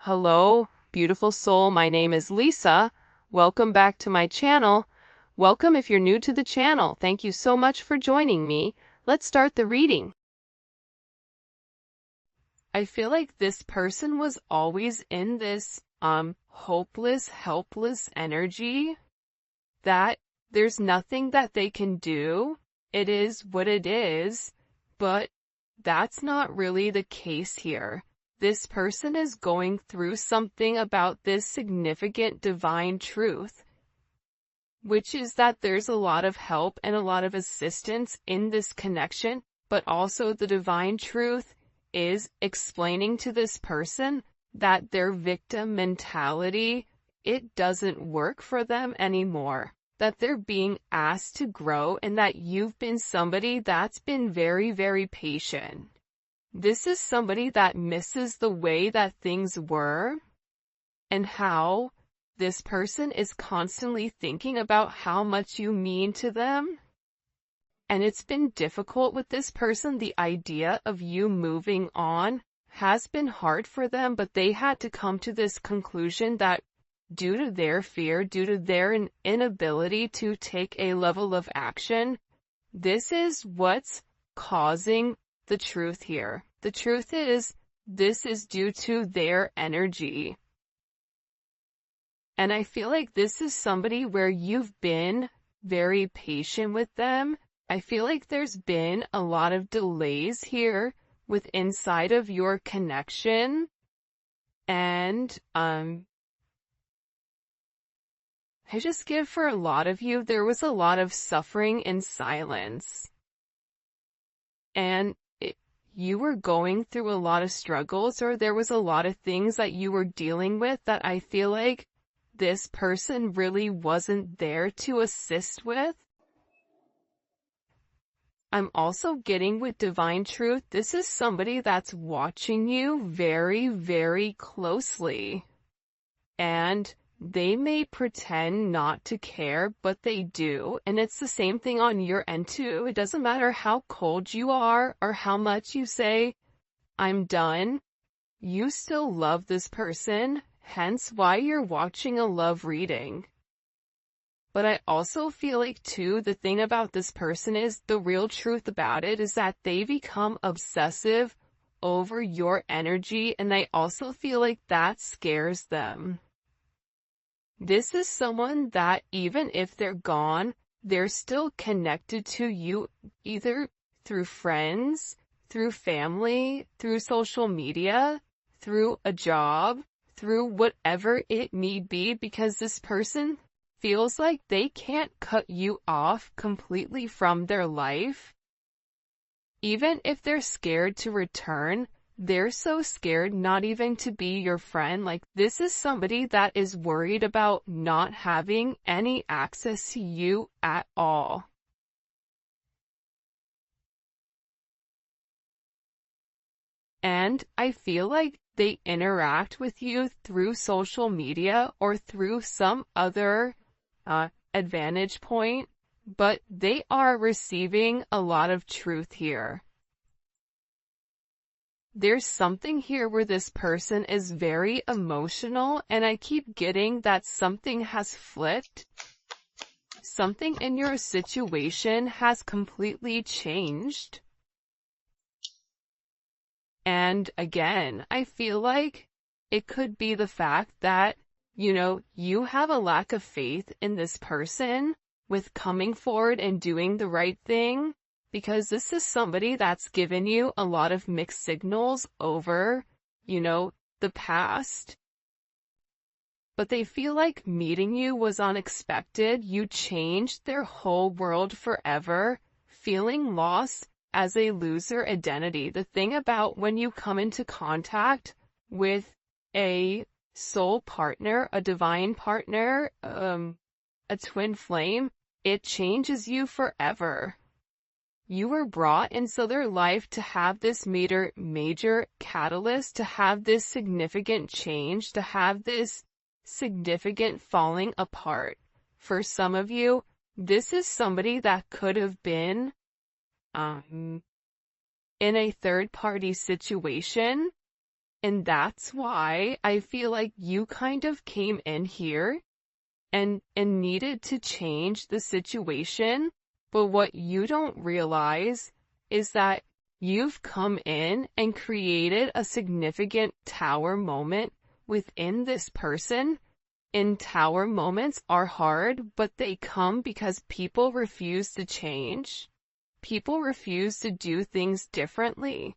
Hello, beautiful soul. My name is Lisa. Welcome back to my channel. Welcome if you're new to the channel. Thank you so much for joining me. Let's start the reading. I feel like this person was always in this hopeless, helpless energy that there's nothing that they can do. It is what it is, but that's not really the case here. This person is going through something about this significant divine truth, which is that there's a lot of help and a lot of assistance in this connection, but also the divine truth is explaining to this person that their victim mentality, it doesn't work for them anymore, that they're being asked to grow, and that you've been somebody that's been very, very patient. This is somebody that misses the way that things were and how this person is constantly thinking about how much you mean to them. And it's been difficult with this person. The idea of you moving on has been hard for them, but they had to come to this conclusion that due to their fear, due to their inability to take a level of action, this is what's causing the truth here. The truth is, this is due to their energy. And I feel like this is somebody where you've been very patient with them. I feel like there's been a lot of delays here with inside of your connection. And I just give for a lot of you, there was a lot of suffering in silence. And you were going through a lot of struggles, or there was a lot of things that you were dealing with that I feel like this person really wasn't there to assist with. I'm also getting with divine truth, this is somebody that's watching you very, very closely. And they may pretend not to care, but they do. And it's the same thing on your end too. It doesn't matter how cold you are or how much you say, I'm done. You still love this person, hence why you're watching a love reading. But I also feel like too, the thing about this person is, the real truth about it is that they become obsessive over your energy, and I also feel like that scares them. This is someone that even if they're gone, they're still connected to you, either through friends, through family, through social media, through a job, through whatever it may be, because this person feels like they can't cut you off completely from their life. Even if they're scared to return, they're so scared not even to be your friend. Like, this is somebody that is worried about not having any access to you at all. And I feel like they interact with you through social media or through some other advantage point, but they are receiving a lot of truth here. There's something here where this person is very emotional, and I keep getting that something has flipped. Something in your situation has completely changed. And again, I feel like it could be the fact that, you have a lack of faith in this person with coming forward and doing the right thing. Because this is somebody that's given you a lot of mixed signals over, the past. But they feel like meeting you was unexpected. You changed their whole world forever, feeling lost as a loser identity. The thing about when you come into contact with a soul partner, a divine partner, a twin flame, it changes you forever. You were brought into their life to have this major catalyst, to have this significant change, to have this significant falling apart. For some of you, this is somebody that could have been in a third-party situation, And that's why I feel like you kind of came in here and needed to change the situation. But what you don't realize is that you've come in and created a significant tower moment within this person. And tower moments are hard, but they come because people refuse to change. People refuse to do things differently.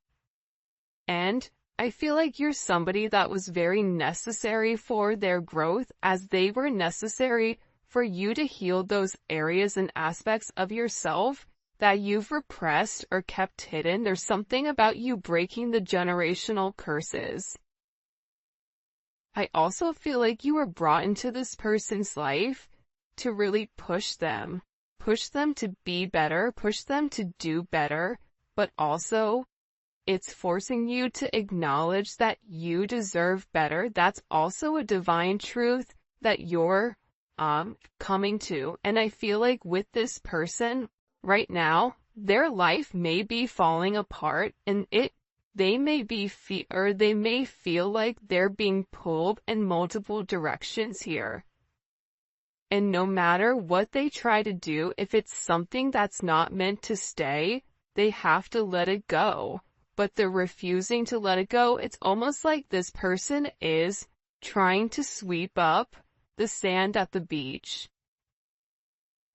And I feel like you're somebody that was very necessary for their growth, as they were necessary for you to heal those areas and aspects of yourself that you've repressed or kept hidden. There's something about you breaking the generational curses. I also feel like you were brought into this person's life to really push them to be better, push them to do better, but also it's forcing you to acknowledge that you deserve better. That's also a divine truth that you're coming to. And I feel like with this person right now, their life may be falling apart, and they may feel like they're being pulled in multiple directions here. And no matter what they try to do, if it's something that's not meant to stay, they have to let it go. But they're refusing to let it go. It's almost like this person is trying to sweep up the sand at the beach.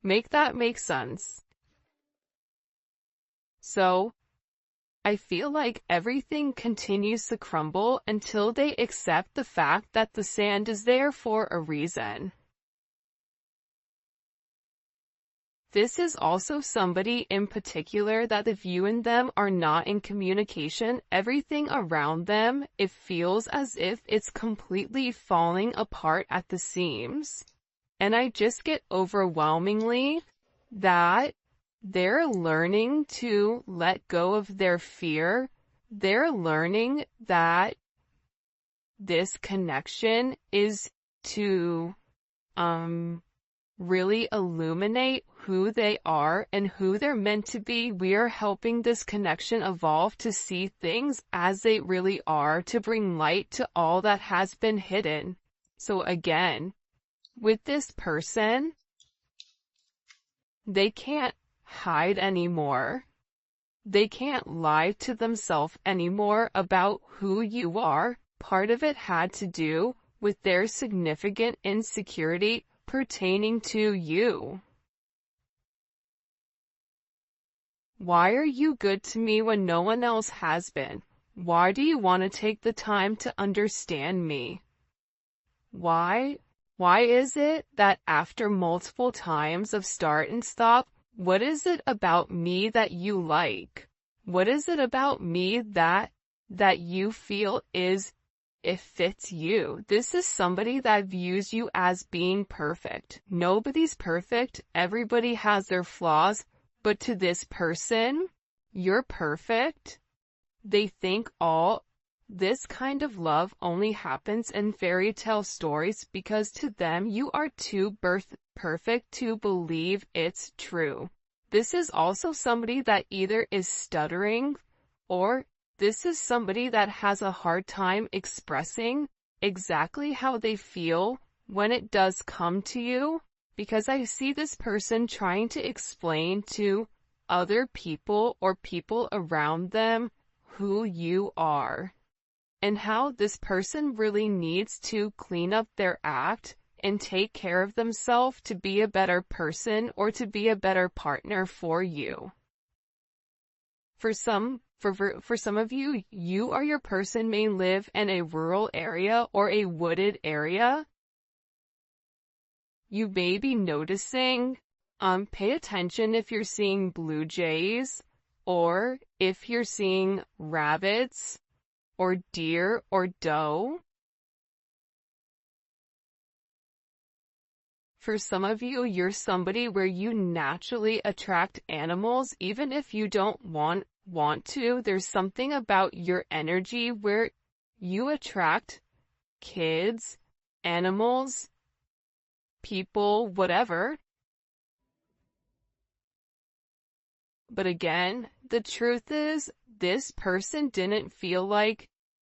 Make that make sense. So, I feel like everything continues to crumble until they accept the fact that the sand is there for a reason. This is also somebody in particular that if you and them are not in communication, everything around them, it feels as if it's completely falling apart at the seams. And I just get overwhelmingly that they're learning to let go of their fear. They're learning that this connection is to really illuminate who they are and who they're meant to be. We are helping this connection evolve to see things as they really are, to bring light to all that has been hidden. So again, with this person, they can't hide anymore. They can't lie to themselves anymore about who you are. Part of it had to do with their significant insecurity pertaining to you. Why are you good to me when no one else has been? Why do you want to take the time to understand me? Why is it that after multiple times of start and stop, what is it about me that you like? What is it about me that you feel it fits you? This is somebody that views you as being perfect. Nobody's perfect. Everybody has their flaws. But to this person, you're perfect. They think all this kind of love only happens in fairy tale stories because to them you are too perfect to believe it's true. This is also somebody that either is stuttering, or this is somebody that has a hard time expressing exactly how they feel when it does come to you, because I see this person trying to explain to other people or people around them who you are, and how this person really needs to clean up their act and take care of themselves to be a better person or to be a better partner for you. For some of you, you or your person may live in a rural area or a wooded area. You may be noticing, pay attention if you're seeing blue jays, or if you're seeing rabbits, or deer, or doe. For some of you, you're somebody where you naturally attract animals, even if you don't want to. There's something about your energy where you attract kids, animals, people, whatever. But again, the truth is, this person didn't feel like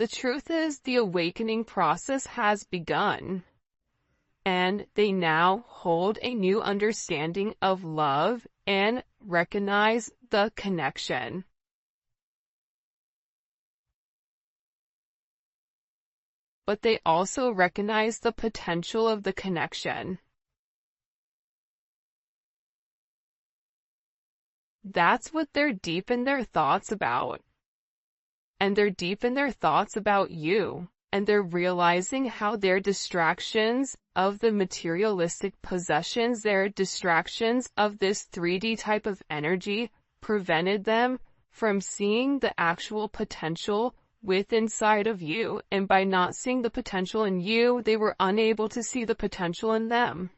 The truth is, the awakening process has begun, and they now hold a new understanding of love and recognize the connection. But they also recognize the potential of the connection. That's what they're deep in their thoughts about. And they're deep in their thoughts about you. And they're realizing how their distractions of the materialistic possessions, their distractions of this 3D type of energy, prevented them from seeing the actual potential within inside of you. And by not seeing the potential in you, they were unable to see the potential in them.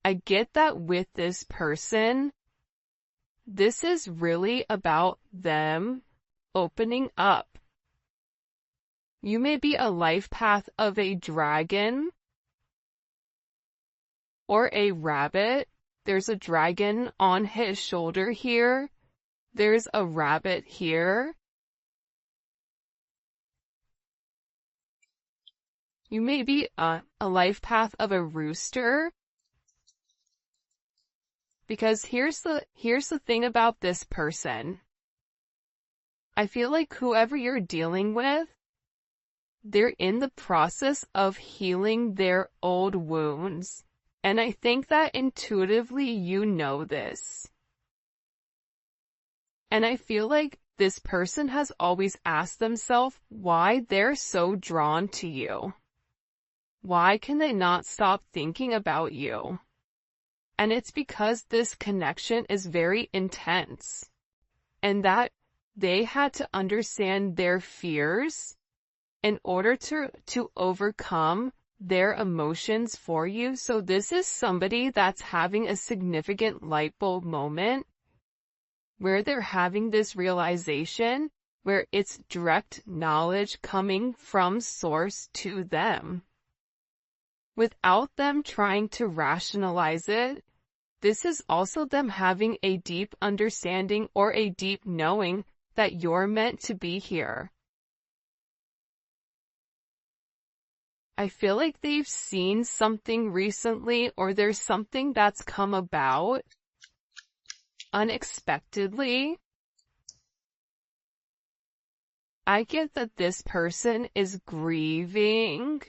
I get that with this person, this is really about them opening up. You may be a life path of a dragon or a rabbit. There's a dragon on his shoulder here. There's a rabbit here. You may be a life path of a rooster. Because here's the thing about this person. I feel like whoever you're dealing with, they're in the process of healing their old wounds. And I think that intuitively you know this. And I feel like this person has always asked themselves why they're so drawn to you. Why can they not stop thinking about you? And it's because this connection is very intense, and that they had to understand their fears in order to overcome their emotions for you. So this is somebody that's having a significant light bulb moment where they're having this realization where it's direct knowledge coming from source to them without them trying to rationalize it. This is also them having a deep understanding or a deep knowing that you're meant to be here. I feel like they've seen something recently, or there's something that's come about unexpectedly. I get that this person is grieving.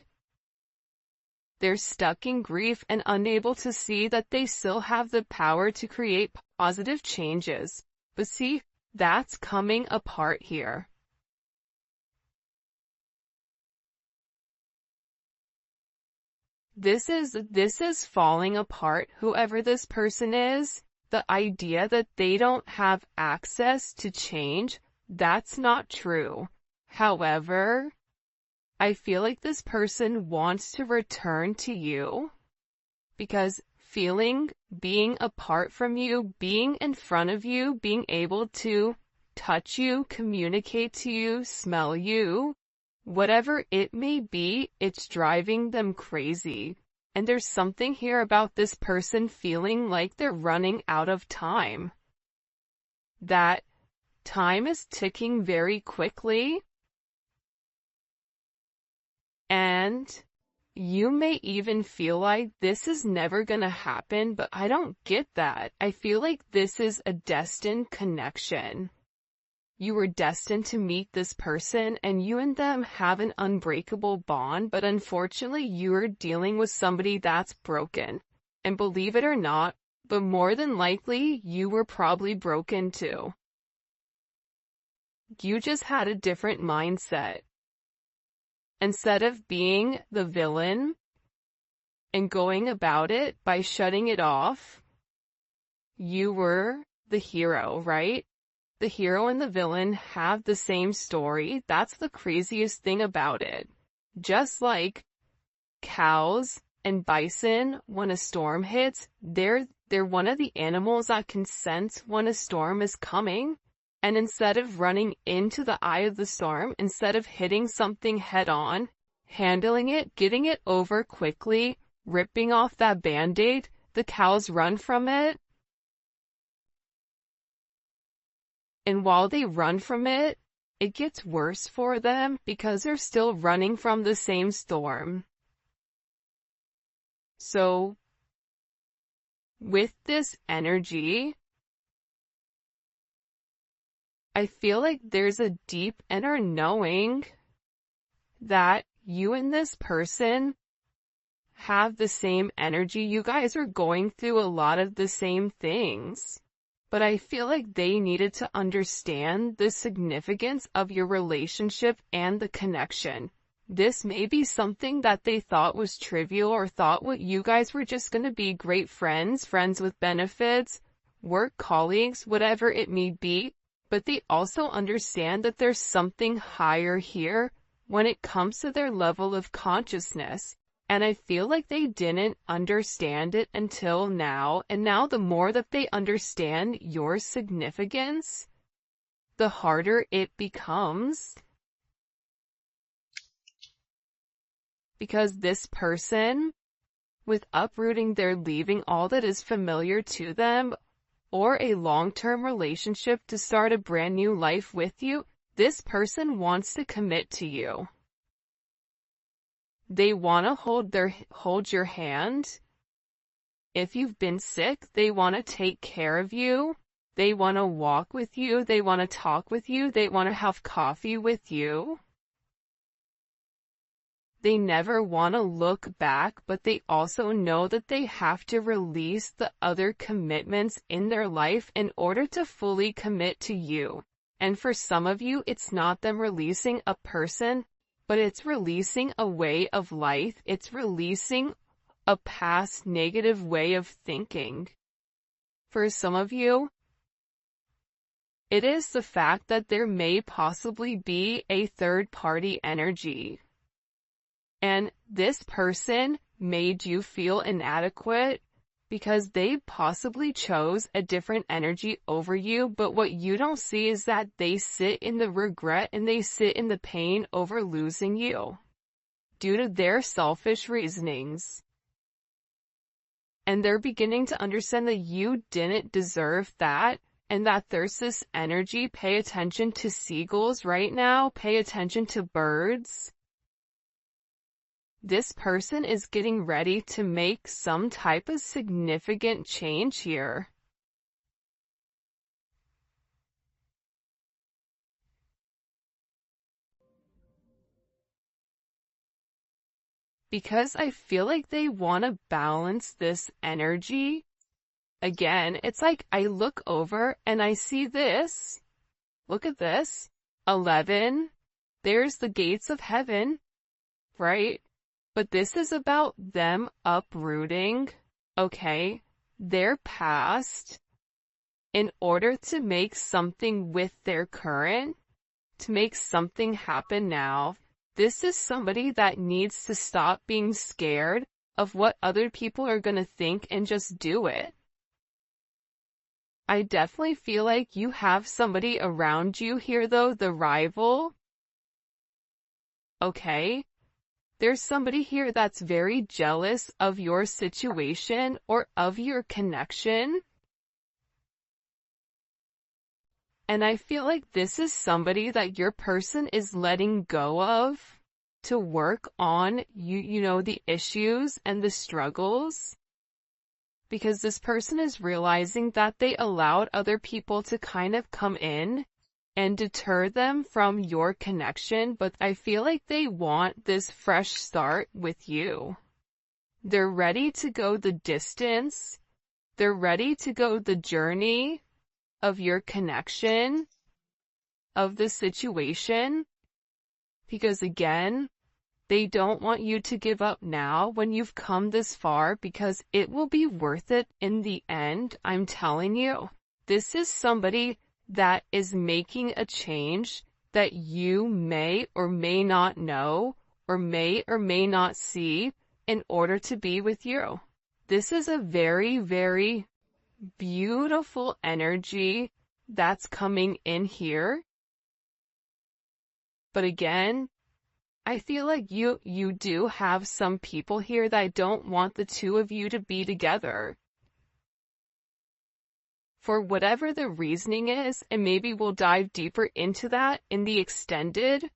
They're stuck in grief and unable to see that they still have the power to create positive changes. But see, that's coming apart here. This is falling apart, whoever this person is. The idea that they don't have access to change, that's not true. However, I feel like this person wants to return to you because being apart from you, being in front of you, being able to touch you, communicate to you, smell you, whatever it may be, it's driving them crazy. And there's something here about this person feeling like they're running out of time. That time is ticking very quickly. And you may even feel like this is never gonna happen, but I don't get that. I feel like this is a destined connection. You were destined to meet this person, and you and them have an unbreakable bond, but unfortunately you're dealing with somebody that's broken. And believe it or not, but more than likely you were probably broken too. You just had a different mindset. Instead of being the villain and going about it by shutting it off, you were the hero, right? The hero and the villain have the same story. That's the craziest thing about it. Just like cows and bison, when a storm hits, they're one of the animals that can sense when a storm is coming. And instead of running into the eye of the storm, instead of hitting something head on, handling it, getting it over quickly, ripping off that band-aid, the cows run from it. And while they run from it, it gets worse for them because they're still running from the same storm. So, with this energy, I feel like there's a deep inner knowing that you and this person have the same energy. You guys are going through a lot of the same things. But I feel like they needed to understand the significance of your relationship and the connection. This may be something that they thought was trivial or thought what you guys were just going to be great friends, friends with benefits, work colleagues, whatever it may be. But they also understand that there's something higher here when it comes to their level of consciousness. And I feel like they didn't understand it until now. And now the more that they understand your significance, the harder it becomes. Because this person, with uprooting, they're leaving all that is familiar to them, or a long-term relationship to start a brand new life with you, this person wants to commit to you. They want to hold your hand. If you've been sick, they want to take care of you. They want to walk with you. They want to talk with you. They want to have coffee with you. They never want to look back, but they also know that they have to release the other commitments in their life in order to fully commit to you. And for some of you, it's not them releasing a person, but it's releasing a way of life. It's releasing a past negative way of thinking. For some of you, it is the fact that there may possibly be a third-party energy. And this person made you feel inadequate because they possibly chose a different energy over you, but what you don't see is that they sit in the regret and they sit in the pain over losing you due to their selfish reasonings. And they're beginning to understand that you didn't deserve that and that there's this energy. Pay attention to seagulls right now. Pay attention to birds. This person is getting ready to make some type of significant change here. Because I feel like they want to balance this energy. Again, it's like I look over and I see this. Look at this. 11. There's the gates of heaven, right? But this is about them uprooting, okay, their past in order to make something with their current, to make something happen now. This is somebody that needs to stop being scared of what other people are going to think and just do it. I definitely feel like you have somebody around you here though, the rival. Okay? There's somebody here that's very jealous of your situation or of your connection. And I feel like this is somebody that your person is letting go of to work on you know, the issues and the struggles. Because this person is realizing that they allowed other people to kind of come in and deter them from your connection, but I feel like they want this fresh start with you. They're ready to go the distance. They're ready to go the journey of your connection, of the situation, because again, they don't want you to give up now when you've come this far, because it will be worth it in the end, I'm telling you. This is somebody that is making a change that you may or may not know or may not see in order to be with you. This is a very, very beautiful energy that's coming in here. But again, I feel like you do have some people here that don't want the two of you to be together. for whatever the reasoning is, and maybe we'll dive deeper into that in the extended.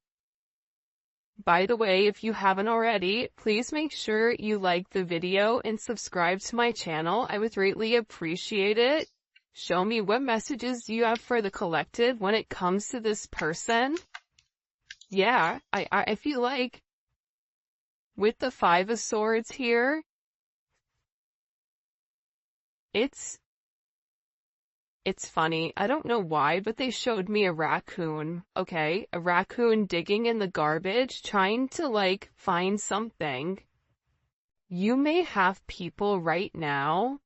By the way, if you haven't already, please make sure you like the video and subscribe to my channel. I would greatly appreciate it. Show me what messages you have for the collective when it comes to this person. Yeah, I feel like with the Five of Swords here, it's funny. I don't know why, but they showed me a raccoon, okay? A raccoon digging in the garbage, trying to, like, find something. You may have people right now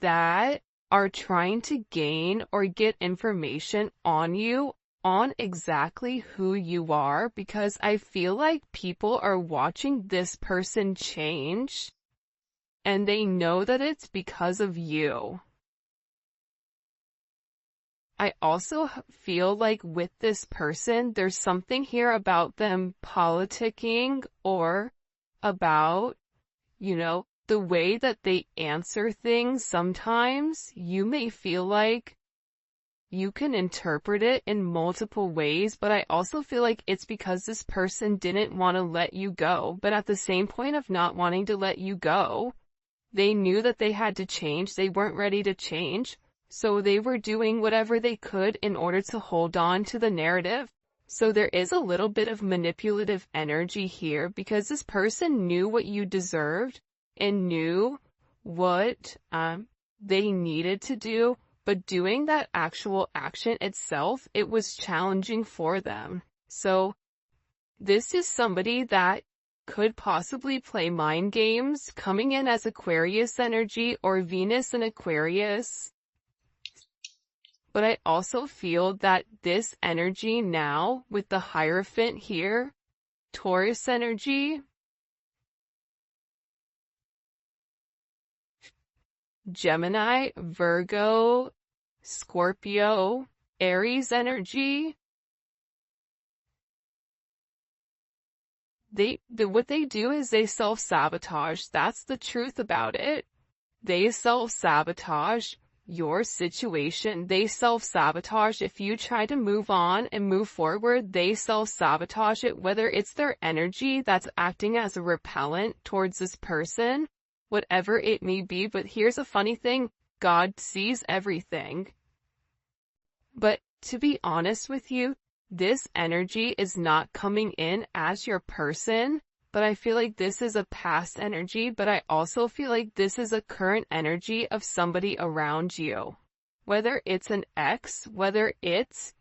that are trying to gain or get information on you, on exactly who you are, because I feel like people are watching this person change, and they know that it's because of you. I also feel like with this person, there's something here about them politicking or about, the way that they answer things. Sometimes you may feel like you can interpret it in multiple ways, but I also feel like it's because this person didn't want to let you go. But at the same point of not wanting to let you go, they knew that they had to change. They weren't ready to change. So they were doing whatever they could in order to hold on to the narrative. So there is a little bit of manipulative energy here because this person knew what you deserved and knew what they needed to do, but doing that actual action itself, it was challenging for them. So this is somebody that could possibly play mind games, coming in as Aquarius energy or Venus and Aquarius. But I also feel that this energy now, with the Hierophant here, Taurus energy, Gemini, Virgo, Scorpio, Aries energy, what they do is they self-sabotage. That's the truth about it. They self-sabotage your situation. They self-sabotage. If you try to move on and move forward, they self-sabotage it, whether it's their energy that's acting as a repellent towards this person, whatever it may be. But here's a funny thing. God sees everything. But to be honest with you, this energy is not coming in as your person, but I feel like this is a past energy, but I also feel like this is a current energy of somebody around you. Whether it's an ex, whether it's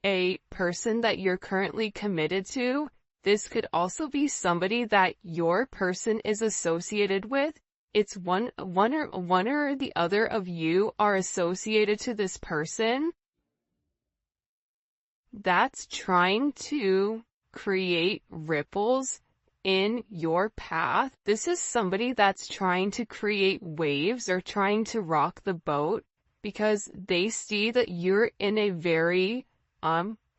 a person that you're currently committed to, this could also be somebody that your person is associated with. It's one or the other of you are associated to this person that's trying to create ripples in your path. This is somebody that's trying to create waves or trying to rock the boat because they see that you're in a very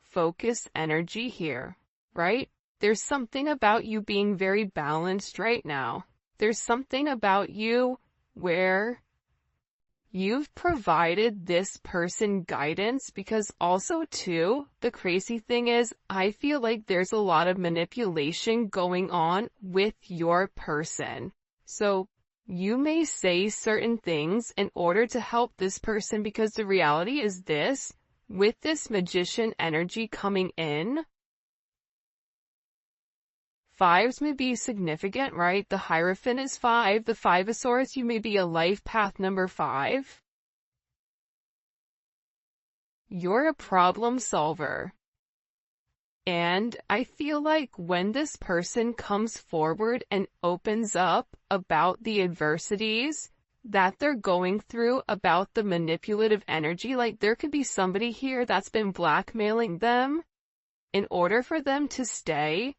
focused energy here, right? There's something about you being very balanced right now. There's something about you where you've provided this person guidance, because also too, the crazy thing is, I feel like there's a lot of manipulation going on with your person. So you may say certain things in order to help this person, because the reality is this, with this Magician energy coming in, fives may be significant, right? The Hierophant is 5. The Five of Swords, you may be a life path number 5. You're a problem solver. And I feel like when this person comes forward and opens up about the adversities that they're going through, about the manipulative energy, like there could be somebody here that's been blackmailing them in order for them to stay,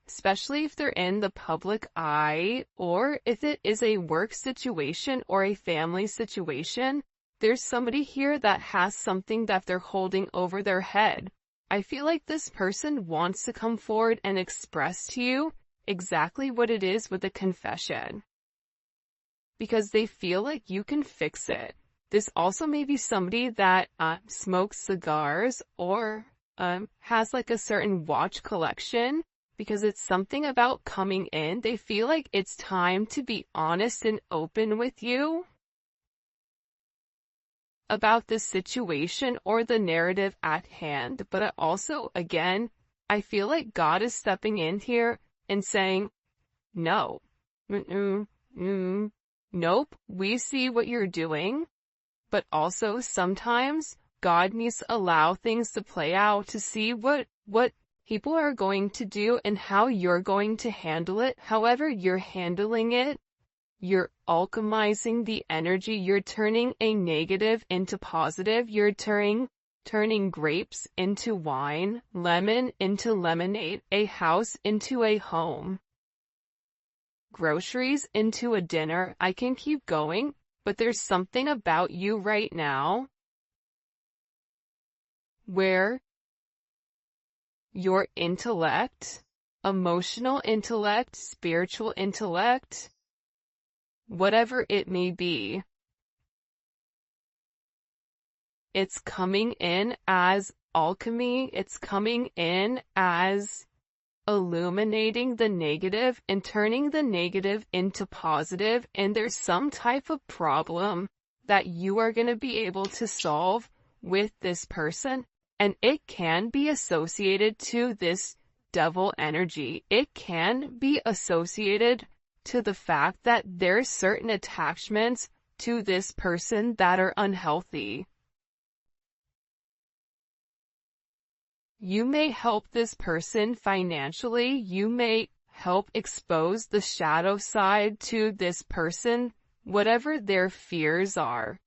especially if they're in the public eye, or if it is a work situation or a family situation. There's somebody here that has something that they're holding over their head. I feel like this person wants to come forward and express to you exactly what it is with a confession. because they feel like you can fix it. This also may be somebody that smokes cigars or has like a certain watch collection, because it's something about coming in. They feel like it's time to be honest and open with you about the situation or the narrative at hand. But I also, again, I feel like God is stepping in here and saying, no, nope, we see what you're doing. But also sometimes God needs to allow things to play out to see what people are going to do and how you're going to handle it. However you're handling it, you're alchemizing the energy. You're turning a negative into positive. You're turning grapes into wine, lemon into lemonade, a house into a home, groceries into a dinner. I can keep going, but there's something about you right now where your intellect, emotional intellect, spiritual intellect, whatever it may be, it's coming in as alchemy. It's coming in as illuminating the negative and turning the negative into positive. And there's some type of problem that you are going to be able to solve with this person. And it can be associated to this devil energy. It can be associated to the fact that there's certain attachments to this person that are unhealthy. You may help this person financially. You may help expose the shadow side to this person, whatever their fears are.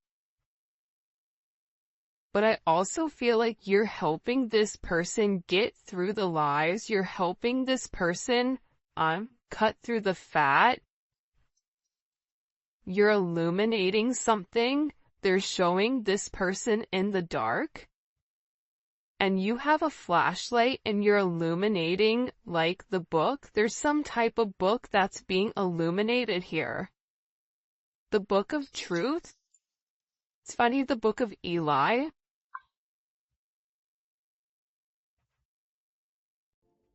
But I also feel like you're helping this person get through the lies. You're helping this person cut through the fat. You're illuminating something. They're showing this person in the dark. And you have a flashlight and you're illuminating, like the book. There's some type of book that's being illuminated here. The book of truth. It's funny, the book of Eli.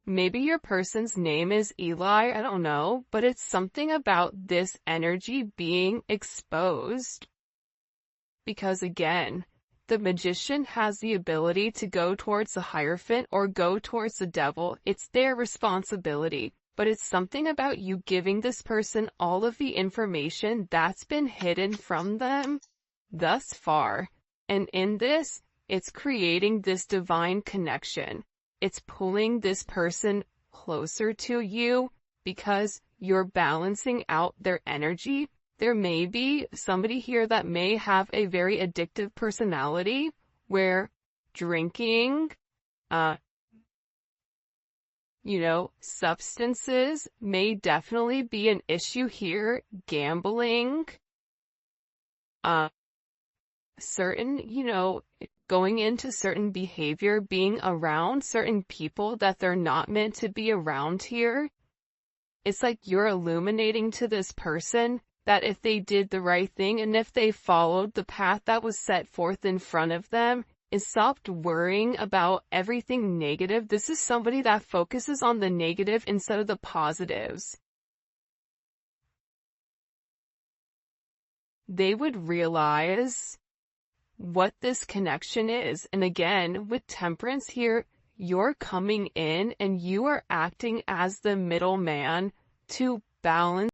Maybe your person's name is Eli, I don't know, but it's something about this energy being exposed. Because again, the magician has the ability to go towards the Hierophant or go towards the devil. It's their responsibility. But it's something about you giving this person all of the information that's been hidden from them thus far. And in this, it's creating this divine connection. It's pulling this person closer to you because you're balancing out their energy. There may be somebody here that may have a very addictive personality where drinking, substances may definitely be an issue here. Gambling, going into certain behavior, being around certain people that they're not meant to be around here. It's like you're illuminating to this person that if they did the right thing and if they followed the path that was set forth in front of them and stopped worrying about everything negative. This is somebody that focuses on the negative instead of the positives. They would realize what this connection is. And again, with Temperance here, you're coming in and you are acting as the middleman to balance